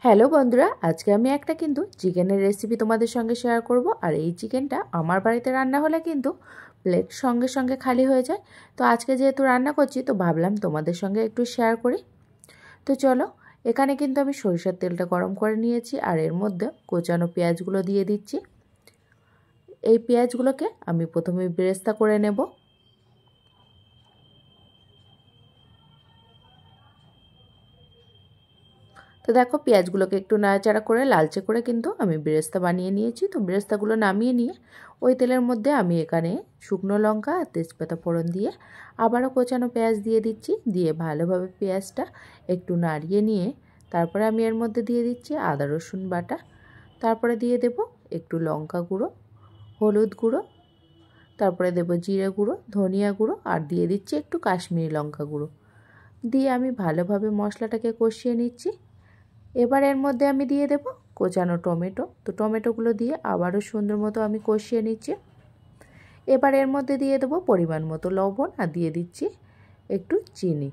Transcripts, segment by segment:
Hello বন্ধুরা, আজকে আমি একটা কিন্তু চিকেনের রেসিপি তোমাদের সঙ্গে শেয়ার করব। আর এই চিকেনটা আমার বাড়িতে রান্না হলে কিন্তু প্লেট সঙ্গে সঙ্গে খালি হয়ে যায়। তো আজকে যেহেতু রান্না করছি তো ভাবলাম তোমাদের সঙ্গে একটু শেয়ার করি। তো চলো, এখানে কিন্তু আমি সরিষার তেলটা গরম করে নিয়েছি আর এর মধ্যে কোচানো পেঁয়াজগুলো দিয়ে দিচ্ছি। এই পেঁয়াজগুলোকে আমি প্রথমে বেরেস্তা করে নেব। তো দেখো, পেঁয়াজগুলোকে একটু নাড়াচাড়া করে লালচে করে কিন্তু আমি বেরেস্তা বানিয়ে নিয়েছি। তো বেরেস্তাগুলো নামিয়ে নিয়ে ওই তেলের মধ্যে আমি এখানে শুকনো লঙ্কা আর তেজপাতা ফোড়ন দিয়ে আবারও কোচানো পেঁয়াজ দিয়ে দিচ্ছি। দিয়ে ভালোভাবে পেঁয়াজটা একটু নাড়িয়ে নিয়ে তারপরে আমি এর মধ্যে দিয়ে দিচ্ছি আদা রসুন বাটা। তারপরে দিয়ে দেব একটু লঙ্কা গুঁড়ো, হলুদ গুঁড়ো, তারপরে দেব জিরে গুঁড়ো, ধনিয়া গুঁড়ো আর দিয়ে দিচ্ছি একটু কাশ্মীরি লঙ্কা গুঁড়ো। দিয়ে আমি ভালোভাবে মশলাটাকে কষিয়ে নিচ্ছি। এবার এর মধ্যে আমি দিয়ে দেব কোচানো টমেটো। তো টমেটোগুলো দিয়ে আবারও সুন্দর মতো আমি কষিয়ে নিচ্ছি। এবার এর মধ্যে দিয়ে দেব পরিমাণ মতো লবণ আর দিয়ে দিচ্ছি একটু চিনি।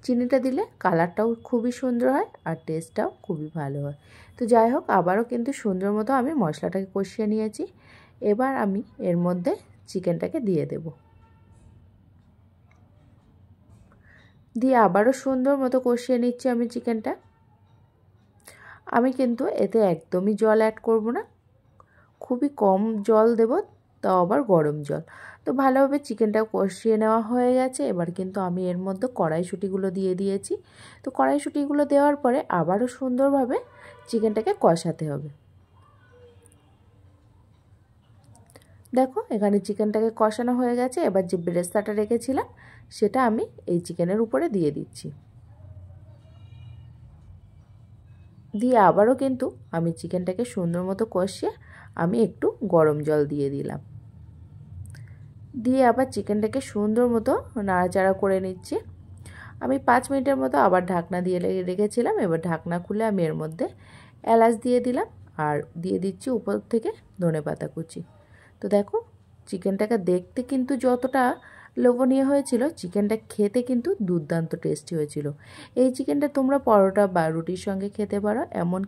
চিনিটা দিলে কালারটাও খুবই সুন্দর হয় আর টেস্টটাও খুবই ভালো হয়। তো যাই হোক, আবারও কিন্তু সুন্দর মতো আমি মশলাটাকে কষিয়ে নিয়েছি। এবার আমি এর মধ্যে চিকেনটাকে দিয়ে দেব। দিয়ে আবারও সুন্দর মতো কষিয়ে নিচ্ছি আমি চিকেনটা। আমি কিন্তু এতে একদমই জল অ্যাড করব না, খুবই কম জল দেব, তাও আবার গরম জল। তো ভালোভাবে চিকেনটা কষিয়ে নেওয়া হয়ে গেছে। এবার কিন্তু আমি এর মধ্যে কড়াইশুঁটিগুলো দিয়ে দিয়েছি। তো কড়াইশুঁটিগুলো দেওয়ার পরে আবারও সুন্দরভাবে চিকেনটাকে কষাতে হবে। দেখো, এখানে চিকেনটাকে কষানো হয়ে গেছে। এবার যে বেরেস্তাটা রেখেছিলাম সেটা আমি এই চিকেনের উপরে দিয়ে দিচ্ছি। দিয়ে আবারও কিন্তু আমি চিকেনটাকে সুন্দর মতো কষিয়ে আমি একটু গরম জল দিয়ে দিলাম। দিয়ে আবার চিকেনটাকে সুন্দর মতো নাড়াচাড়া করে নিচ্ছি। আমি 5 মিনিটের মতো আবার ঢাকনা দিয়ে রেখেছিলাম। এবার ঢাকনা খুলে আমি এর মধ্যে এলাচ দিয়ে দিলাম আর দিয়ে দিচ্ছি উপর থেকে ধনেপাতা কুচি। তো দেখো, চিকেনটাকে দেখতে কিন্তু যতটা লোভনীয় হয়েছিল, চিকেনটা খেতে কিন্তু দুর্দান্ত টেস্টি হয়েছিল। এই চিকেনটা তোমরা পরোটা বা রুটির সঙ্গে খেতে পারো, এমন